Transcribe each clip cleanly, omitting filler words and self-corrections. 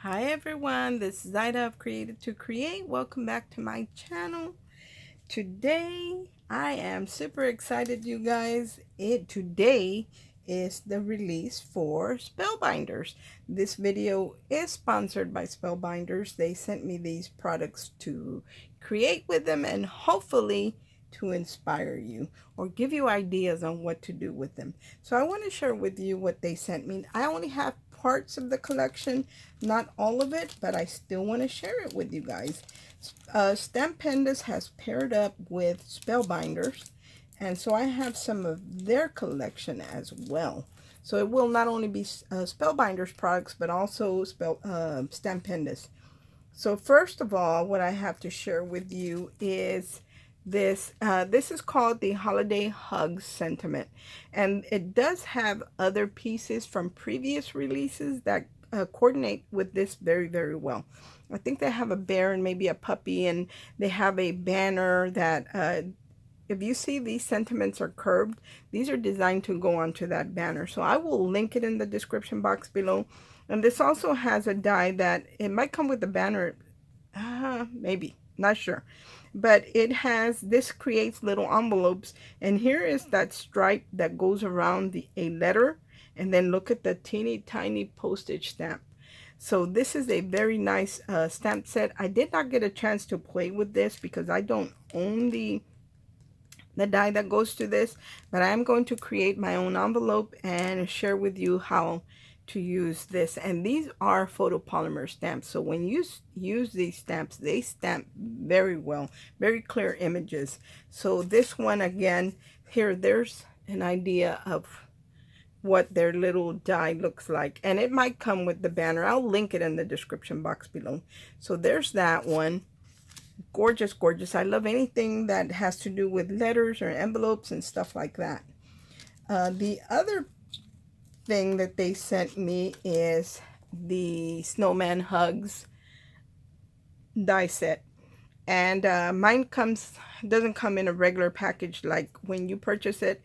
Hi everyone, this is Ida of Created to Create. Welcome back to my channel. Today I am super excited, you guys. Today is the release for Spellbinders. This video is sponsored by Spellbinders. They sent me these products to create with them and hopefully to inspire you or give you ideas on what to do with them. So I want to share with you what they sent me. I only have parts of the collection, not all of it, but I still want to share it with you guys. Spellbinders has paired up with Spellbinders, and so I have some of their collection as well. So it will not only be Spellbinders products, but also Spellbinders. So first of all, what I have to share with you is this. This is called the Holiday Hugs Sentiment, and it does have other pieces from previous releases that coordinate with this very, very well. I think they have a bear and maybe a puppy, and they have a banner that if you see these sentiments are curved, these are designed to go onto that banner. So I will link it in the description box below. And this also has a die that it might come with the banner, maybe, not sure. But it has, this creates little envelopes. And here is that stripe that goes around a letter. And then look at the teeny tiny postage stamp. So this is a very nice stamp set. I did not get a chance to play with this because I don't own the die that goes to this, but I am going to create my own envelope and share with you how to use this. And these are photopolymer stamps, so when you use these stamps, they stamp very well, very clear images. So this one, again, here there's an idea of what their little die looks like, and it might come with the banner. I'll link it in the description box below. So there's that one. Gorgeous, gorgeous. I love anything that has to do with letters or envelopes and stuff like that. The other thing that they sent me is the Snowman Hugs die set. And mine doesn't come in a regular package like when you purchase it.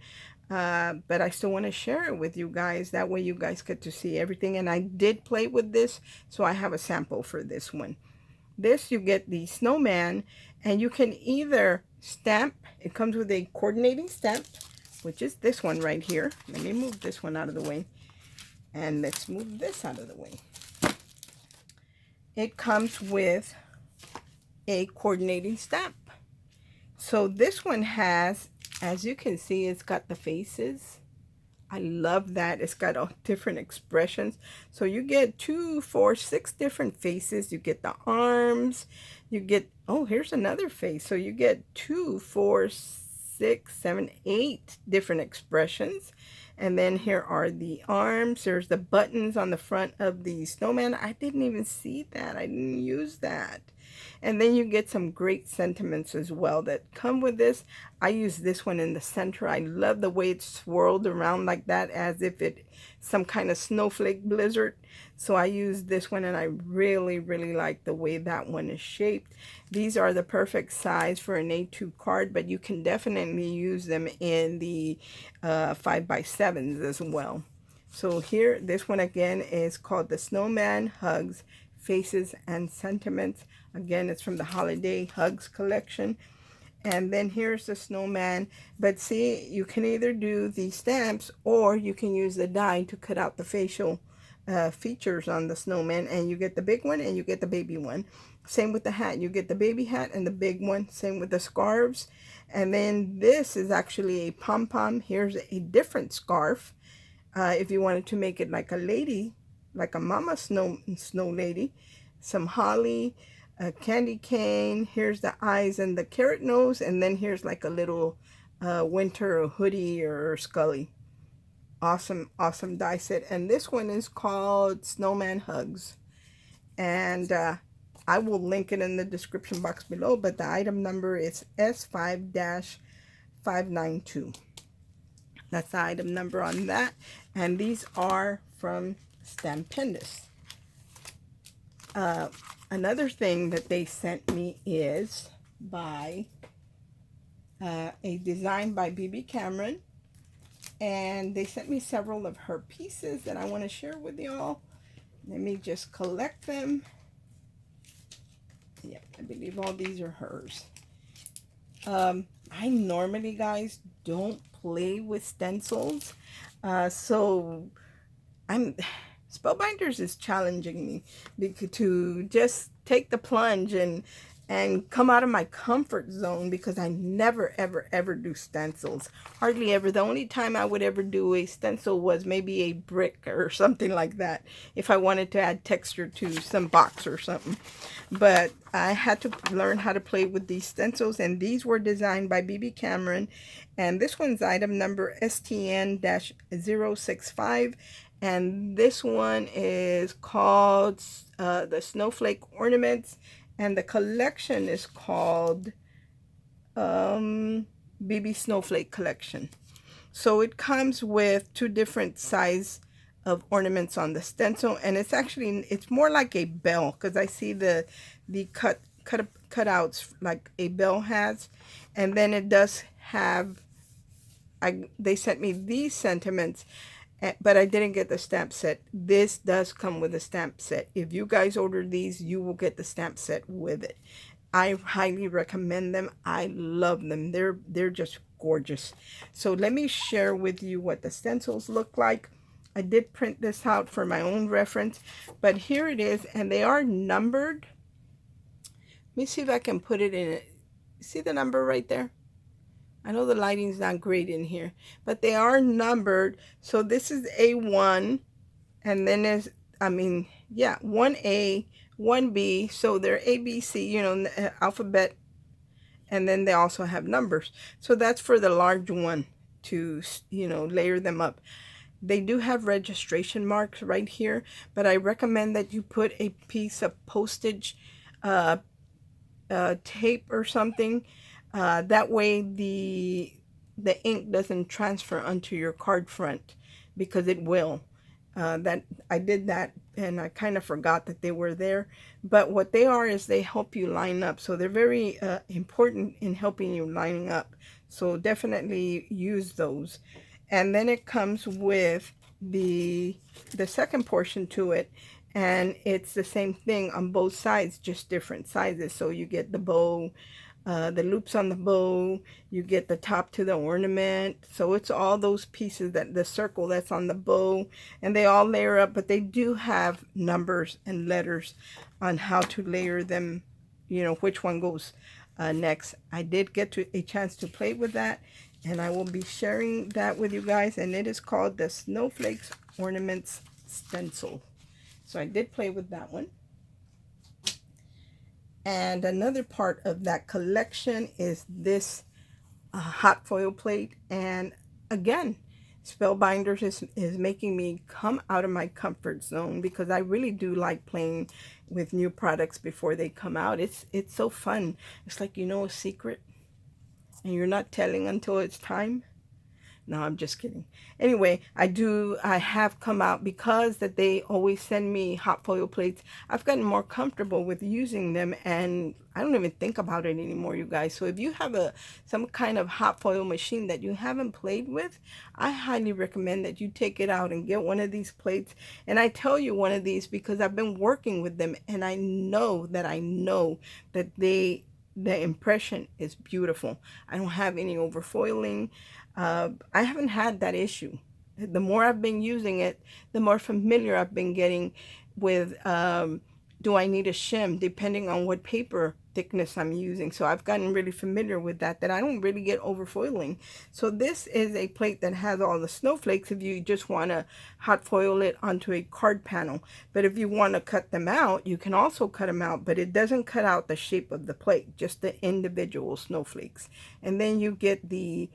But I still want to share it with you guys. That way you guys get to see everything. And I did play with this, so I have a sample for this one. This, you get the snowman, and you can either stamp. It comes with a coordinating stamp, which is this one right here. Let me move this one out of the way, and let's move this out of the way. It comes with a coordinating stamp. So this one has, as you can see, it's got the faces. I love that. It's got all different expressions. So you get 2, 4, 6 different faces. You get the arms. You get, oh, here's another face. So you get 2, 4, 6, 7, 8 different expressions. And then here are the arms. There's the buttons on the front of the snowman. I didn't even see that. I didn't use that. And then you get some great sentiments as well that come with this. I use this one in the center. I love the way it's swirled around like that, as if it some kind of snowflake blizzard. So I use this one, and I really, really like the way that one is shaped. These are the perfect size for an A2 card, but you can definitely use them in the 5x7s as well. So here, this one again is called the Snowman Hugs Faces and Sentiments. Again, it's from the Holiday Hugs collection. And then here's the snowman. But see, you can either do the stamps or you can use the die to cut out the facial features on the snowman. And you get the big one and you get the baby one. Same with the hat. You get the baby hat and the big one. Same with the scarves. And then this is actually a pom-pom. Here's a different scarf. If you wanted to make it like a lady, like a mama snow lady. Some holly, a candy cane. Here's the eyes and the carrot nose. And then here's like a little winter hoodie or scully. Awesome, awesome die set. And this one is called Snowman Hugs. And I will link it in the description box below. But the item number is S5-592. That's the item number on that. And these are from Spellbinders. Another thing that they sent me is by a design by BB Cameron. And they sent me several of her pieces that I want to share with y'all. Let me just collect them. Yeah, I believe all these are hers. I normally, guys, don't play with stencils. So I'm Spellbinders is challenging me because to just take the plunge and come out of my comfort zone, because I never ever ever do stencils. Hardly ever. The only time I would ever do a stencil was maybe a brick or something like that, if I wanted to add texture to some box or something. But I had to learn how to play with these stencils, and these were designed by BB Cameron, and this one's item number STN-065, and this one is called the Snowflake Ornaments, and the collection is called BB Snowflake Collection. So it comes with two different size of ornaments on the stencil, and it's more like a bell, because I see the cutouts like a bell has, and then it does have. They sent me these sentiments, but I didn't get the stamp set. This does come with a stamp set. If you guys order these, you will get the stamp set with it. I highly recommend them. I love them. They're just gorgeous. So let me share with you what the stencils look like. I did print this out for my own reference, but here it is, and they are numbered. Let me see if I can put it in it. See the number right there? I know the lighting's not great in here, but they are numbered. So this is A1, and then there's, 1A, 1B. So they're A, B, C, alphabet, and then they also have numbers. So that's for the large one to, layer them up. They do have registration marks right here, but I recommend that you put a piece of postage tape or something. That way the ink doesn't transfer onto your card front, because it will. That I did that, and I kind of forgot that they were there. But what they are is they help you line up. So they're very important in helping you lining up. So definitely use those. And then it comes with the second portion to it, and it's the same thing on both sides, just different sizes. So you get the bow, the loops on the bow, you get the top to the ornament. So it's all those pieces, that the circle that's on the bow, and they all layer up, but they do have numbers and letters on how to layer them, which one goes next. I did get a chance to play with that, and I will be sharing that with you guys, and it is called the Snowflakes Ornaments Stencil. So I did play with that one. And another part of that collection is this hot foil plate. And again, Spellbinders is making me come out of my comfort zone, because I really do like playing with new products before they come out. It's so fun. It's like, a secret, and you're not telling until it's time. No, I'm just kidding. Anyway, I have come out, because that they always send me hot foil plates. I've gotten more comfortable with using them, and I don't even think about it anymore, you guys. So if you have some kind of hot foil machine that you haven't played with, I highly recommend that you take it out and get one of these plates. And I tell you one of these because I've been working with them, and I know that the impression is beautiful. I don't have any overfoiling. I haven't had that issue. The more I've been using it, the more familiar I've been getting with, do I need a shim, depending on what paper thickness I'm using. So I've gotten really familiar with that I don't really get overfoiling. So this is a plate that has all the snowflakes if you just want to hot foil it onto a card panel. But if you want to cut them out, you can also cut them out, but it doesn't cut out the shape of the plate, just the individual snowflakes. And then you get the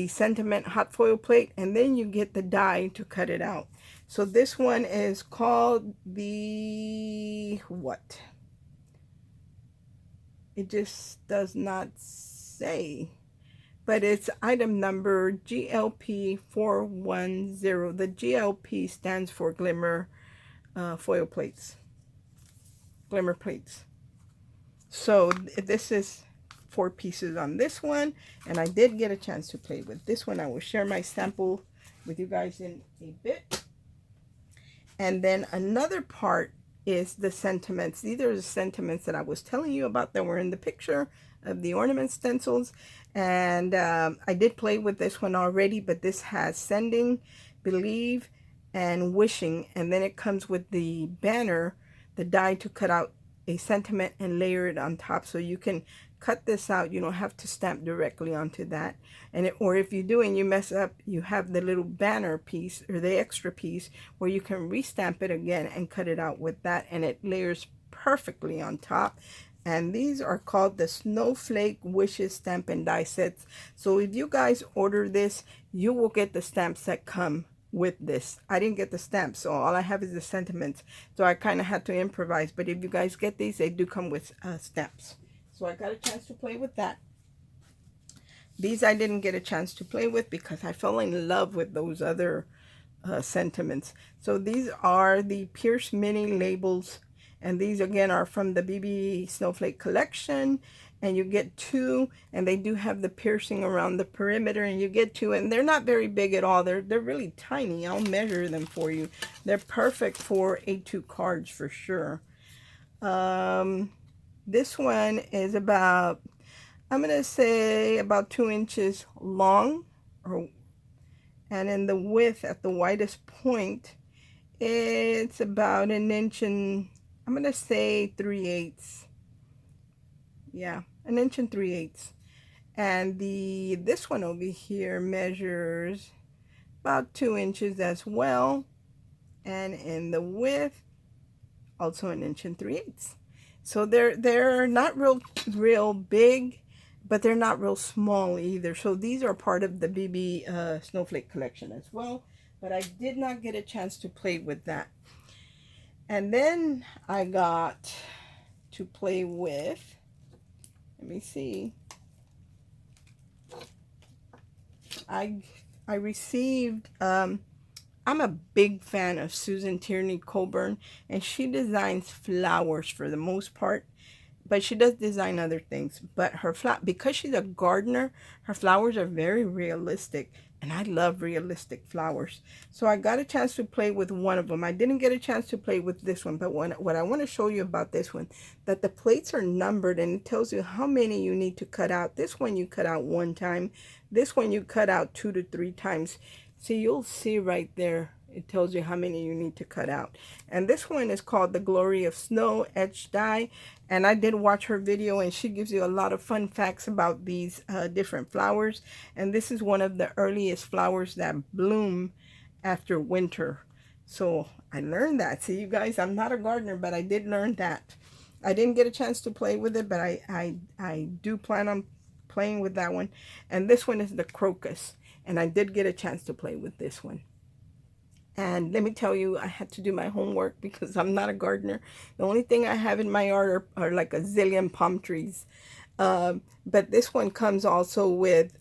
sentiment hot foil plate, and then you get the die to cut it out. So this one is called the what? It just does not say, but it's item number GLP 410. The GLP stands for glimmer foil plates, glimmer plates. So this is 4 pieces on this one, and I did get a chance to play with this one. I will share my sample with you guys in a bit. And then another part is the sentiments. These are the sentiments that I was telling you about that were in the picture of the ornament stencils. And I did play with this one already, but this has sending, believe, and wishing. And then it comes with the banner, the die to cut out a sentiment and layer it on top. So you can cut this out. You don't have to stamp directly onto that. And or if you do and you mess up, you have the little banner piece or the extra piece where you can restamp it again and cut it out with that, and it layers perfectly on top. And these are called the Snowflake Wishes stamp and die sets. So if you guys order this, you will get the stamps that come with this. I didn't get the stamps, so all I have is the sentiments. So I kind of had to improvise. But if you guys get these, they do come with stamps. So I got a chance to play with that. These I didn't get a chance to play with because I fell in love with those other sentiments. So these are the Pierce Mini labels, and these again are from the BB Snowflake collection, and you get 2, and they do have the piercing around the perimeter, and you get 2, and they're not very big at all. They're really tiny. I'll measure them for you. They're perfect for A2 cards for sure. This one is about, I'm gonna say about 2 inches long, and in the width at the widest point, it's about 1 inch and I'm gonna say 3/8. Yeah, 1 inch and 3/8. And this one over here measures about 2 inches as well, and in the width also 1 inch and 3/8. So they're not real big, but they're not real small either. So these are part of the BB Snowflake collection as well, but I did not get a chance to play with that. And then I got to play with, let me see, I received, I'm a big fan of Susan Tierney Coburn, and she designs flowers for the most part, but she does design other things. But her because she's a gardener, her flowers are very realistic, and I love realistic flowers. So I got a chance to play with one of them. I didn't get a chance to play with this one, but what I want to show you about this one, that the plates are numbered, and it tells you how many you need to cut out. This one you cut out 1 time. This one you cut out 2 to 3 times. So you'll see right there, it tells you how many you need to cut out. And this one is called The Glory of Snow Etched Die. And I did watch her video, and she gives you a lot of fun facts about these different flowers. And this is one of the earliest flowers that bloom after winter. So I learned that. See, you guys, I'm not a gardener, but I did learn that. I didn't get a chance to play with it, but I do plan on playing with that one. And this one is the crocus. And I did get a chance to play with this one. And let me tell you, I had to do my homework because I'm not a gardener. The only thing I have in my yard are like a zillion palm trees. But this one comes also with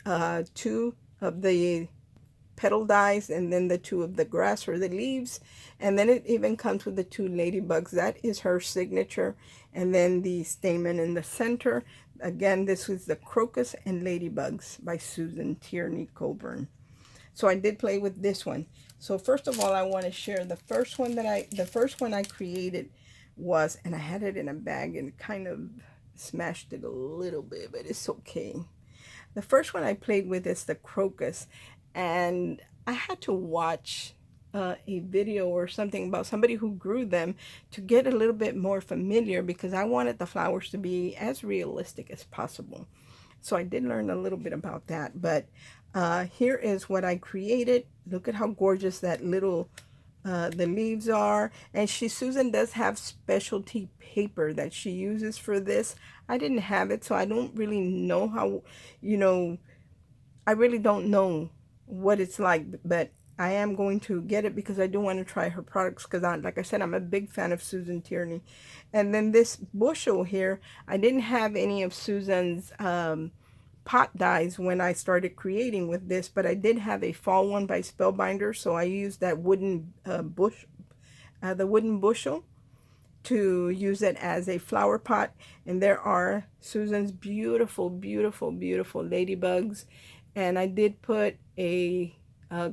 2 of the petal dies, and then the 2 of the grass or the leaves. And then it even comes with the 2 ladybugs. That is her signature. And then the stamen in the center. Again, this was the Crocus and Ladybugs by Susan Tierney Coburn. So I did play with this one. So first of all, I want to share the first one I created was, and I had it in a bag and kind of smashed it a little bit, but it's okay. The first one I played with is the crocus, and I had to watch a video or something about somebody who grew them to get a little bit more familiar, because I wanted the flowers to be as realistic as possible. So I did learn a little bit about that, but here is what I created. Look at how gorgeous that little the leaves are. And Susan does have specialty paper that she uses for this. I didn't have it, so I don't really know how, I really don't know what it's like, but I am going to get it because I do want to try her products, because like I said, I'm a big fan of Susan Tierney. And then this bushel here, I didn't have any of Susan's pot dies when I started creating with this, but I did have a fall one by Spellbinders, so I used that wooden the wooden bushel to use it as a flower pot. And there are Susan's beautiful, beautiful, beautiful ladybugs. And I did put a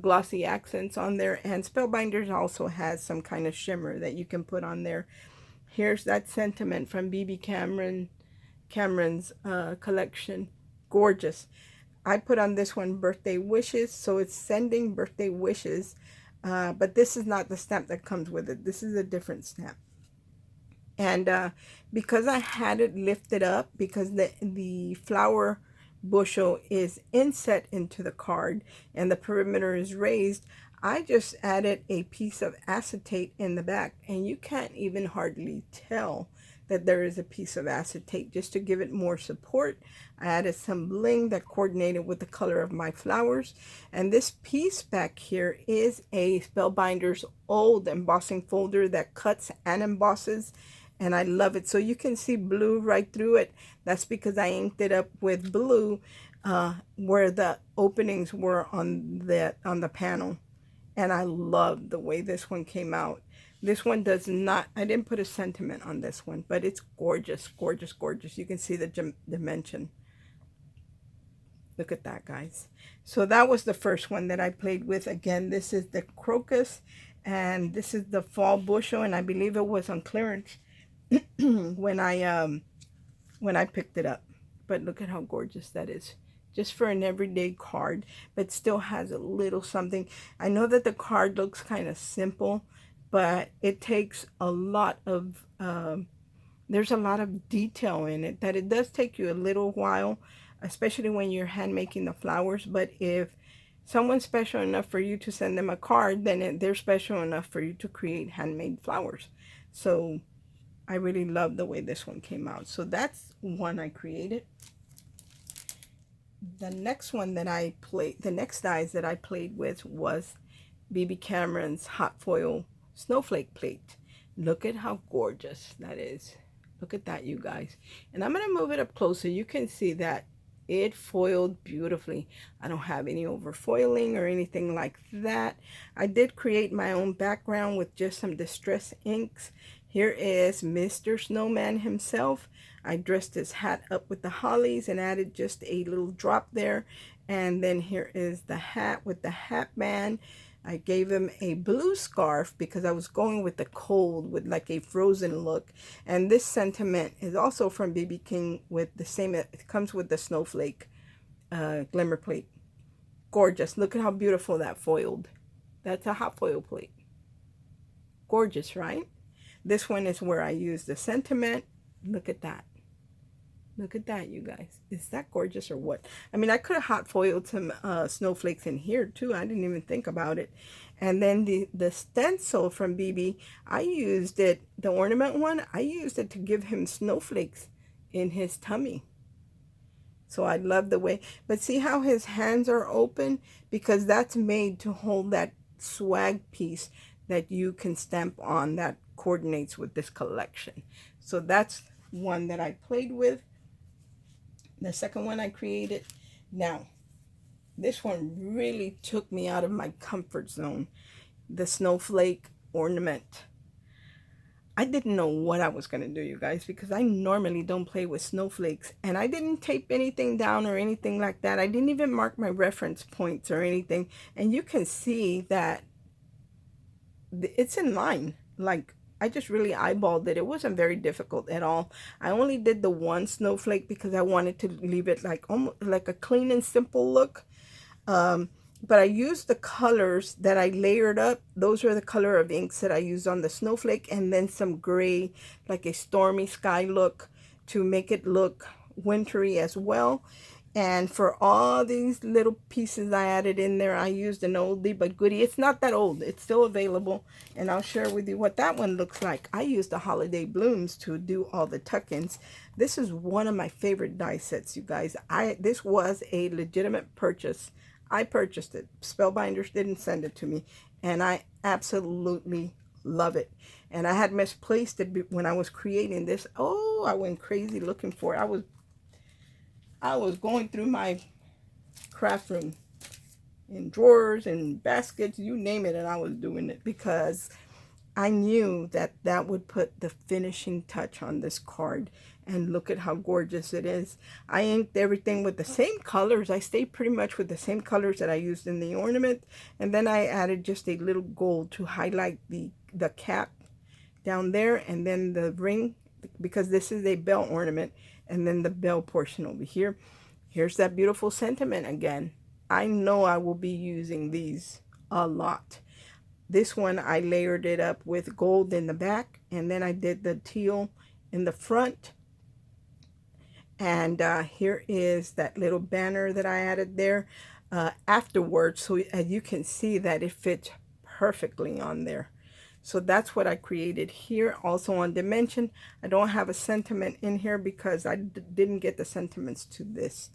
glossy accents on there. And Spellbinders also has some kind of shimmer that you can put on there. Here's that sentiment from BB Cameron's collection. Gorgeous. I put on this one birthday wishes, so it's sending birthday wishes. But this is not the stamp that comes with it. This is a different stamp. And because I had it lifted up, because the flower bushel is inset into the card and the perimeter is raised, I just added a piece of acetate in the back, and you can't even hardly tell that there is a piece of acetate. Just to give it more support, I added some bling that coordinated with the color of my flowers. And this piece back here is a Spellbinders old embossing folder that cuts and embosses, and I love it. So you can see blue right through it. That's because I inked it up with blue where the openings were on the panel. And I love the way this one came out. This one does not, I didn't put a sentiment on this one, but it's gorgeous, gorgeous, gorgeous. You can see the dimension. Look at that, guys. So that was the first one that I played with. Again, this is the crocus, and this is the fall bushel, and I believe it was on clearance when I picked it up. But look at how gorgeous that is. Just for an everyday card, but still has a little something. I know that the card looks kind of simple, but it takes a lot of, there's a lot of detail in it, that it does take you a little while, especially when you're hand making the flowers. But if someone's special enough for you to send them a card, then they're special enough for you to create handmade flowers. So I really love the way this one came out. So that's one I created. The next one that I played, the next dies that I played with was BB Cameron's hot foil snowflake plate. Look at how gorgeous that is. Look at that, you guys. And I'm going to move it up closer. You can see that it foiled beautifully. I don't have any overfoiling or anything like that. I did create my own background with just some distress inks. Here is Mr. Snowman himself. I dressed his hat up with the hollies and added just a little drop there. And then here is the hat with the hat band. I gave him a blue scarf because I was going with the cold, with like a frozen look. And this sentiment is also from BB King with the same, it comes with the snowflake glimmer plate. Gorgeous. Look at how beautiful that foiled. That's a hot foil plate. Gorgeous, right? This one is where I use the sentiment. Look at that. Look at that, you guys. Is that gorgeous or what? I mean, I could have hot foiled some snowflakes in here too. I didn't even think about it. And then the stencil from BB, I used it, the ornament one, I used it to give him snowflakes in his tummy. So I love the way, but see how his hands are open? Because that's made to hold that swag piece that you can stamp on that coordinates with this collection. So that's one that I played with. The second one I created. Now, this one really took me out of my comfort zone. The snowflake ornament. I didn't know what I was going to do, you guys, because I normally don't play with snowflakes. And I didn't tape anything down or anything like that. I didn't even mark my reference points or anything. And you can see that it's in line. Like, I just really eyeballed it. It wasn't very difficult at all. I only did the one snowflake because I wanted to leave it like almost like a clean and simple look. But I used the colors that I layered up. Those are the color of inks that I used on the snowflake, and then some gray, like a stormy sky look to make it look wintry as well. And for all these little pieces I added in there, I used an oldie but goodie. It's not that old. It's still available. And I'll share with you what that one looks like. I used the Holiday Blooms to do all the tuck-ins. This is one of my favorite die sets, you guys. This was a legitimate purchase. I purchased it. Spellbinders didn't send it to me. And I absolutely love it. And I had misplaced it when I was creating this. Oh, I went crazy looking for it. I was going through my craft room in drawers and baskets, you name it, and I was doing it because I knew that that would put the finishing touch on this card. And look at how gorgeous it is. I inked everything with the same colors. I stayed pretty much with the same colors that I used in the ornament. And then I added just a little gold to highlight the cap down there, and then the ring, because this is a bell ornament, and then the bell portion over here. Here's that beautiful sentiment again. I know I will be using these a lot. This one I layered it up with gold in the back, and then I did the teal in the front. And here is that little banner that I added there afterwards, so as you can see that it fits perfectly on there. So that's what I created here. Also on dimension, I don't have a sentiment in here because I didn't get the sentiments to this.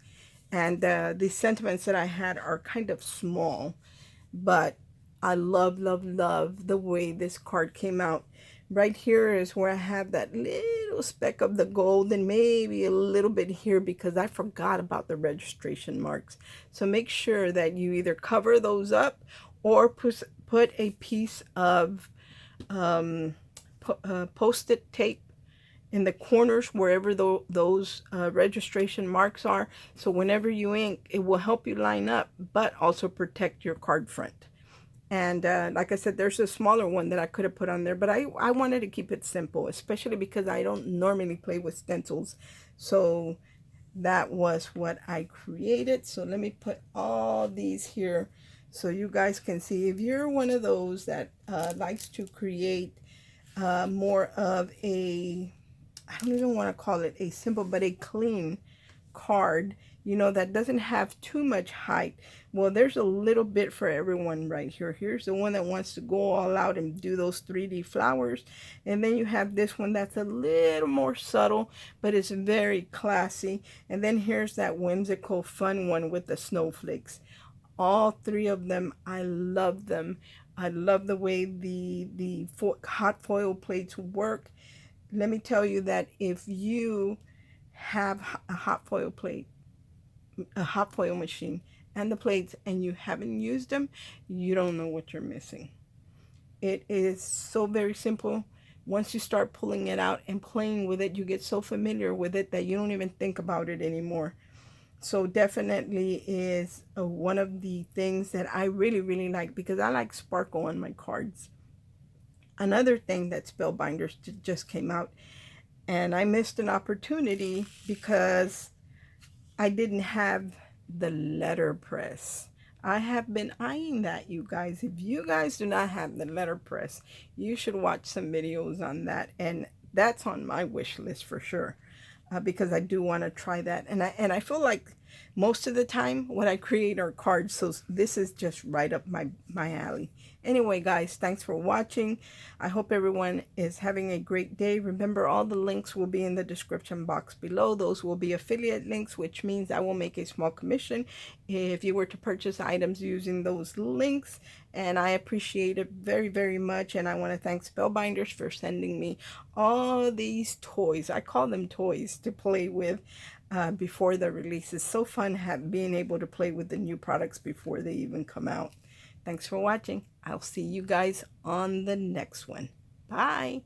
And the sentiments that I had are kind of small, but I love, love, love the way this card came out. Right here is where I have that little speck of the gold, and maybe a little bit here because I forgot about the registration marks. So make sure that you either cover those up or put a piece of post-it tape in the corners wherever those registration marks are. So whenever you ink, it will help you line up, but also protect your card front. And like I said, there's a smaller one that I could have put on there, but I wanted to keep it simple, especially because I don't normally play with stencils. So that was what I created. So let me put all these here so you guys can see. If you're one of those that likes to create more of a, I don't even want to call it a simple, but a clean card, you know, that doesn't have too much height. Well, there's a little bit for everyone right here. Here's the one that wants to go all out and do those 3D flowers. And then you have this one that's a little more subtle, but it's very classy. And then here's that whimsical fun one with the snowflakes. All three of them, I love them. I love the way the hot foil plates work. Let me tell you that if you have a hot foil plate, a hot foil machine, and the plates, and you haven't used them, you don't know what you're missing. It is so very simple. Once you start pulling it out and playing with it, you get so familiar with it that you don't even think about it anymore. So definitely is one of the things that I really, really like, because I like sparkle on my cards. Another thing that Spellbinders just came out, and I missed an opportunity because I didn't have the letterpress. I have been eyeing that, you guys. If you guys do not have the letterpress, you should watch some videos on that, and that's on my wish list for sure. Because I do want to try that, and I feel like most of the time what I create are cards, so this is just right up my alley. Anyway, guys, thanks for watching. I hope everyone is having a great day. Remember, all the links will be in the description box below. Those will be affiliate links, which means I will make a small commission if you were to purchase items using those links, and I appreciate it very, very much. And I want to thank Spellbinders for sending me all these toys. I call them toys to play with before the release. It's so fun being able to play with the new products before they even come out. Thanks for watching. I'll see you guys on the next one. Bye.